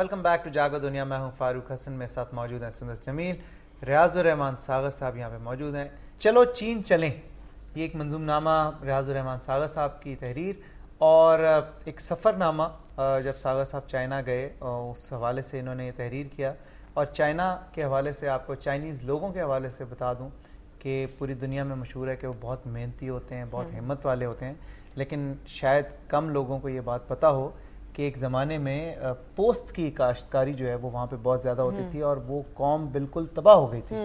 Welcome back to جاگو دنیا. میں ہوں فاروق حسن, میرے ساتھ موجود ہیں سندس جمیل, ریاض الرحمان ساغر صاحب یہاں پہ موجود ہیں. چلو چین چلیں, یہ ایک منظوم نامہ ریاض الرحمان ساغر صاحب کی تحریر, اور ایک سفر نامہ جب ساغر صاحب چائنا گئے اس حوالے سے انہوں نے یہ تحریر کیا. اور چائنا کے حوالے سے آپ کو چائنیز لوگوں کے حوالے سے بتا دوں کہ پوری دنیا میں مشہور ہے کہ وہ بہت محنتی ہوتے ہیں, بہت ہمت والے ہوتے ہیں, لیکن شاید کم لوگوں کو یہ بات پتہ ہو کہ ایک زمانے میں پوست کی کاشتکاری جو ہے وہ وہاں پہ بہت زیادہ ہوتی تھی اور وہ قوم بالکل تباہ ہو گئی تھی.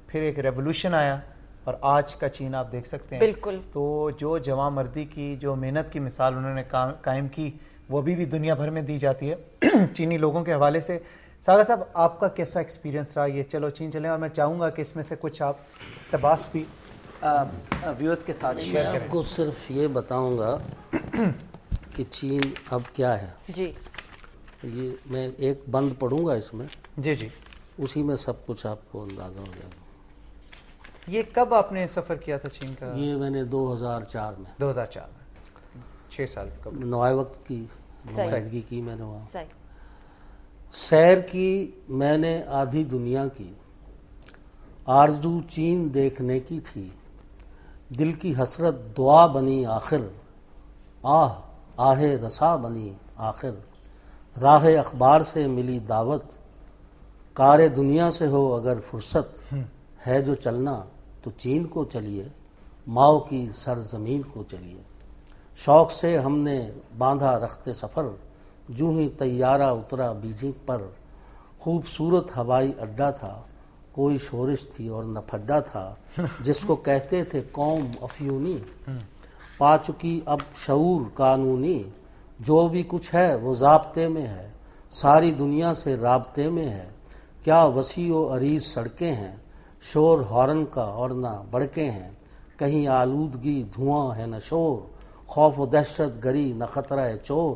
پھر ایک ریولوشن آیا اور آج کا چین آپ دیکھ سکتے ہیں. بالکل. تو جو جواں مردی کی جو محنت کی مثال انہوں نے قائم کی وہ ابھی بھی دنیا بھر میں دی جاتی ہے چینی لوگوں کے حوالے سے. ساغر صاحب, آپ کا کیسا ایکسپیرینس رہا یہ چلو چین چلیں, اور میں چاہوں گا کہ اس میں سے کچھ آپ اقتباس بھی ویورز کے ساتھ شیئر کریں. میں آپ کو صرف یہ بتاؤں گا کہ چین اب کیا ہے. جی یہ میں ایک بند پڑھوں گا اس میں, جی جی, اسی میں سب کچھ آپ کو اندازہ ہو جائے گا. یہ کب آپ نے سفر کیا تھا چین کا؟ یہ میں نے 2004 میں 2004 میں, 6 سال قبل. نوائے وقت کی نمائندگی کی میں نے وہاں. صحیح. سیر کی میں نے آدھی دنیا کی, آرزو چین دیکھنے کی تھی, دل کی حسرت دعا بنی آخر, آہ رسا بنی آخر, راہ اخبار سے ملی دعوت, کار دنیا سے ہو اگر فرصت, ہے جو چلنا تو چین کو چلیے, ماؤ کی سرزمین کو چلیے. شوق سے ہم نے باندھا رخت سفر, جو ہی طیارہ اترا بیجنگ پر, خوبصورت ہوائی اڈا تھا, کوئی شورش تھی اور نہ پھڈا تھا, جس کو کہتے تھے قوم افیونی, پا چکی اب شعور قانونی, جو بھی کچھ ہے وہ ضابطے میں ہے, ساری دنیا سے رابطے میں ہے, کیا وسیع و عریض سڑکیں ہیں, شور ہارن کا اور نہ بڑکیں ہیں, کہیں آلودگی دھواں ہے نہ شور, خوف و دہشت گری نہ خطرہ ہے چور,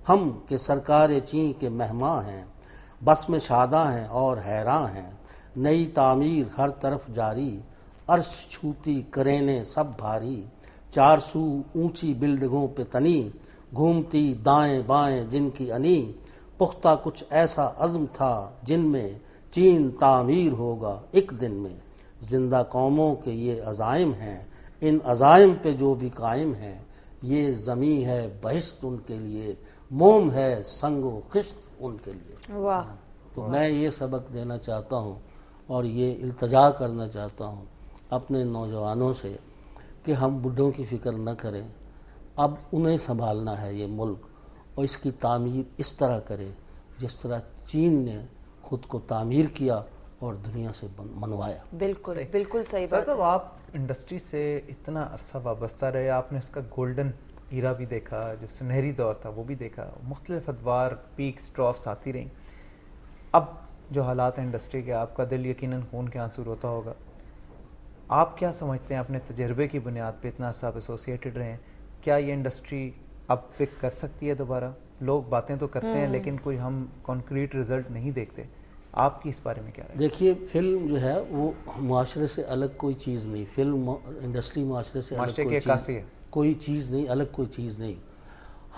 ہم کہ سرکار چین کے مہماں ہیں, بس میں شاداں ہیں اور حیراں ہیں, نئی تعمیر ہر طرف جاری, عرش چھوتی کرینے سب بھاری, 400 اونچی بلڈنگوں پہ تنی, گھومتی دائیں بائیں جن کی انی, پختہ کچھ ایسا عزم تھا جن میں, چین تعمیر ہوگا ایک دن میں, زندہ قوموں کے یہ عزائم ہیں, ان عزائم پہ جو بھی قائم ہیں, یہ زمیں ہے بہشت ان کے لیے, موم ہے سنگ و خشت ان کے لیے. واہ. تو میں یہ سبق دینا چاہتا ہوں اور یہ التجا کرنا چاہتا ہوں اپنے نوجوانوں سے کہ ہم بڈھوں کی فکر نہ کریں, اب انہیں سنبھالنا ہے یہ ملک, اور اس کی تعمیر اس طرح کرے جس طرح چین نے خود کو تعمیر کیا اور دنیا سے منوایا. بالکل بالکل صحیح سر بات. صاحب, آپ انڈسٹری سے اتنا عرصہ وابستہ رہے, آپ نے اس کا گولڈن ایرا بھی دیکھا, جو سنہری دور تھا وہ بھی دیکھا, مختلف ادوار پیکس ٹرافس آتی رہیں. اب جو حالات ہیں انڈسٹری کے, آپ کا دل یقیناً خون کے آنسو روتا ہوگا. آپ کیا سمجھتے ہیں اپنے تجربے کی بنیاد پہ, اتنا عرصہ آپ ایسوسیٹڈ رہے ہیں, کیا یہ انڈسٹری اب پک کر سکتی ہے دوبارہ؟ لوگ باتیں تو کرتے ہیں لیکن کوئی ہم کانکریٹ رزلٹ نہیں دیکھتے. آپ کی اس بارے میں کیا رائے؟ دیکھیے, فلم جو ہے وہ معاشرے سے الگ کوئی چیز نہیں, فلم انڈسٹری معاشرے سے الگ کوئی چیز نہیں, الگ کوئی چیز نہیں.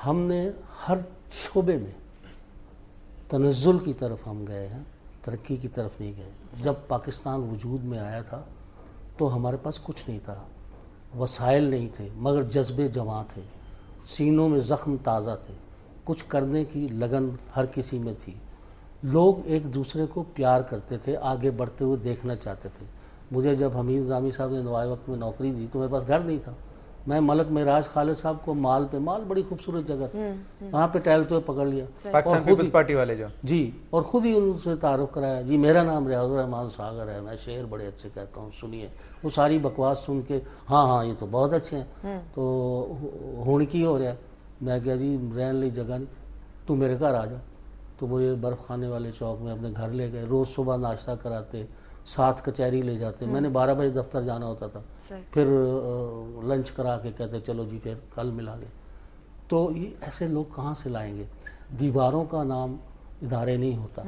ہم نے ہر شعبے میں تنزل کی طرف ہم گئے ہیں, ترقی کی طرف نہیں گئے. جب پاکستان وجود میں آیا تھا تو ہمارے پاس کچھ نہیں تھا, وسائل نہیں تھے, مگر جذبے جواں تھے, سینوں میں زخم تازہ تھے, کچھ کرنے کی لگن ہر کسی میں تھی. لوگ ایک دوسرے کو پیار کرتے تھے, آگے بڑھتے ہوئے دیکھنا چاہتے تھے. مجھے جب حمید نظامی صاحب نے نوائے وقت میں نوکری دی تو میرے پاس گھر نہیں تھا. میں ملک معراج خالد صاحب کو مال پہ, مال بڑی خوبصورت جگہ تھی, وہاں پہ ٹہلتے ہوئے پکڑ لیا, پاکستان پیپلز پارٹی والے جو, جی, اور خود ہی ان سے تعارف کرایا, جی میرا نام ریاض الرحمان ساغر ہے, میں شعر بڑے اچھے کہتا ہوں, سنیے. وہ ساری بکواس سن کے, ہاں یہ تو بہت اچھے ہیں, تو ہون کی ہو رہا ہے. میں کہا جی رہنے لی جگہ نہیں, تو میرے گھر آ جا. تو مجھے برف خانے والے چوک میں اپنے گھر لے گئے, روز صبح ناشتہ کراتے, ساتھ کچہری لے جاتے. میں نے 12 بجے دفتر جانا ہوتا تھا, پھر لنچ کرا کے کہتے چلو جی پھر کل ملا گے. تو یہ ایسے لوگ کہاں سے لائیں گے؟ دیواروں کا نام ادارے نہیں ہوتا.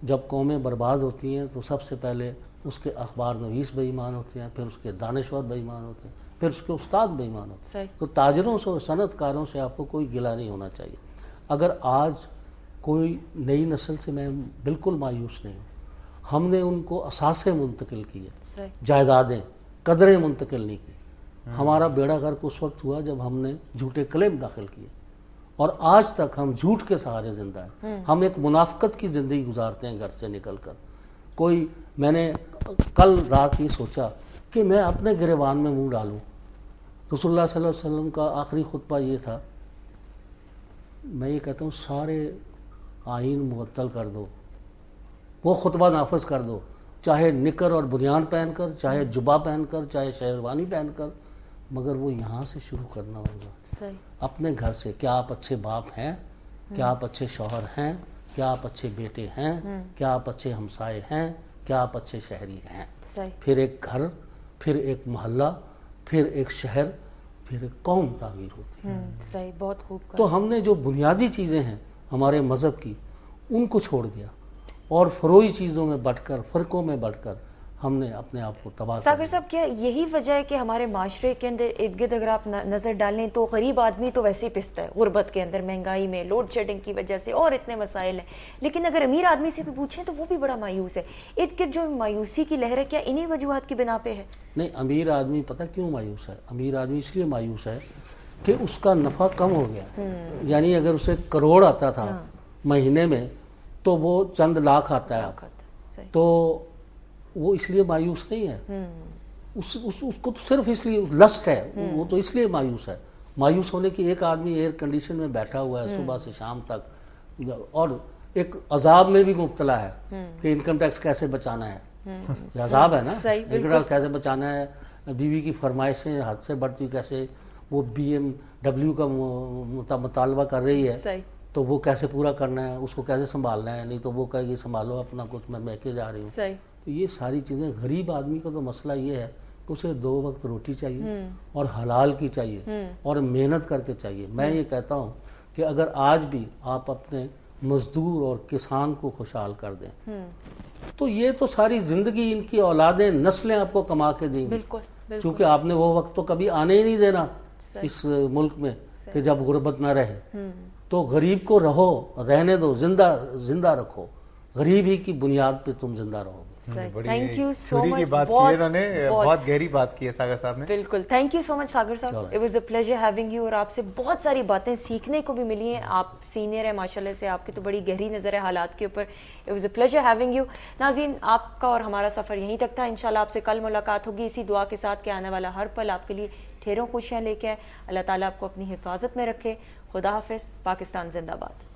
جب قومیں برباد ہوتی ہیں تو سب سے پہلے اس کے اخبار نویس بے ایمان ہوتے ہیں, پھر اس کے دانشور بے ایمان ہوتے ہیں, پھر اس کے استاد بے ایمان ہوتے ہیں. تو تاجروں سے اور صنعت کاروں سے آپ کو کوئی گلہ نہیں ہونا چاہیے. اگر آج کوئی نئی نسل سے میں بالکل مایوس نہیں ہوں. ہم نے ان کو اثاثے منتقل کیے, جائیدادیں, قدریں منتقل نہیں کی. ہمارا بیڑا غرق اس وقت ہوا جب ہم نے جھوٹے کلیم داخل کیے, اور آج تک ہم جھوٹ کے سہارے زندہ ہیں. ہم ایک منافقت کی زندگی گزارتے ہیں گھر سے نکل کر. میں نے کل رات یہ سوچا کہ میں اپنے گریبان میں منہ ڈالوں. رسول اللہ صلی اللہ علیہ وسلم کا آخری خطبہ یہ تھا, میں یہ کہتا ہوں سارے آئین معطل کر دو, وہ خطبہ نافذ کر دو, چاہے نکر اور بنیان پہن کر, چاہے جبہ پہن کر, چاہے شیروانی پہن کر, مگر وہ یہاں سے شروع کرنا ہوگا, اپنے گھر سے. کیا آپ اچھے باپ ہیں؟ کیا آپ اچھے شوہر ہیں؟ کیا آپ اچھے بیٹے ہیں؟ کیا آپ اچھے ہمسائے ہیں؟ کیا آپ اچھے شہری ہیں؟ پھر ایک گھر, پھر ایک محلہ, پھر ایک شہر, پھر ایک قوم تعمیر ہوتی ہے. صحیح, بہت خوب. تو ہم نے جو بنیادی چیزیں ہیں ہمارے مذہب کی, ان کو چھوڑ دیا, اور فروعی چیزوں میں بٹ کر, فرقوں میں بٹ کر ہم نے اپنے آپ کو تباہ کر ساگر صاحب, کیا یہی وجہ ہے کہ ہمارے معاشرے کے اندر ارد گرد اگر آپ نظر ڈالیں تو غریب آدمی تو ویسے ہی پستا ہے غربت کے اندر, مہنگائی میں, لوڈ شیڈنگ کی وجہ سے, اور اتنے مسائل ہیں. لیکن اگر امیر آدمی سے بھی پوچھیں تو وہ بھی بڑا مایوس ہے. ارد گرد جو مایوسی کی لہر ہے, کیا انہی وجوہات کی بنا پہ ہے؟ نہیں, امیر آدمی پتہ کیوں مایوس ہے؟ امیر آدمی اس لیے مایوس ہے کہ اس کا نفع کم ہو گیا. یعنی اگر اسے کروڑ آتا تھا مہینے میں تو وہ چند لاکھ آتا ہے, تو وہ اس لیے مایوس نہیں ہے. اس کو تو صرف اس لیے لسٹ ہے, وہ تو اس لیے مایوس ہے. مایوس ہونے کی, ایک آدمی ایئر کنڈیشن میں بیٹھا ہوا ہے صبح سے شام تک, اور ایک عذاب میں بھی مبتلا ہے کہ انکم ٹیکس کیسے بچانا ہے. یہ عذاب ہے نا, انکم ٹیکس کیسے بچانا ہے, بیوی کی فرمائشیں حد سے بڑھتی کیسے, وہ BMW کا مطالبہ کر رہی ہے تو وہ کیسے پورا کرنا ہے, اس کو کیسے سنبھالنا ہے, نہیں تو وہ کہے گی سنبھالو اپنا کچھ, میں کے جا رہی ہوں. تو یہ ساری چیزیں, غریب آدمی کا تو مسئلہ یہ ہے کہ اسے 2 وقت روٹی چاہیے, اور حلال کی چاہیے, اور محنت کر کے چاہیے. میں یہ کہتا ہوں کہ اگر آج بھی آپ اپنے مزدور اور کسان کو خوشحال کر دیں تو یہ تو ساری زندگی ان کی اولادیں, نسلیں آپ کو کما کے دیں گی. چونکہ آپ نے وہ وقت تو کبھی آنے ہی نہیں دینا اس ملک میں کہ جب غربت نہ رہے. تو غریب کو رہنے دو, زندہ رکھو. غریب ہی کی بنیاد پہ تم زندہ رہو گے. تھینک یو سو مچ. بہت گہری بات کی ہے ساگر صاحب نے. بالکل, thank you so much Sagar صاحب. It was a pleasure having you, اور آپ سے بہت ساری باتیں سیکھنے کو بھی ملی ہیں. آپ سینئر ہیں ماشاءاللہ سے, آپ کی تو بڑی گہری نظر ہے حالات کے اوپر. It was a pleasure having you. ناظرین, آپ کا اور ہمارا سفر یہیں تک تھا. انشاءاللہ آپ سے کل ملاقات ہوگی اسی دعا کے ساتھ کہ آنے والا ہر پل آپ کے لیے ڈھیروں خوشیاں لے کے آئے. اللہ تعالیٰ آپ کو اپنی حفاظت میں رکھے. خدا حافظ. پاکستان زندہ باد.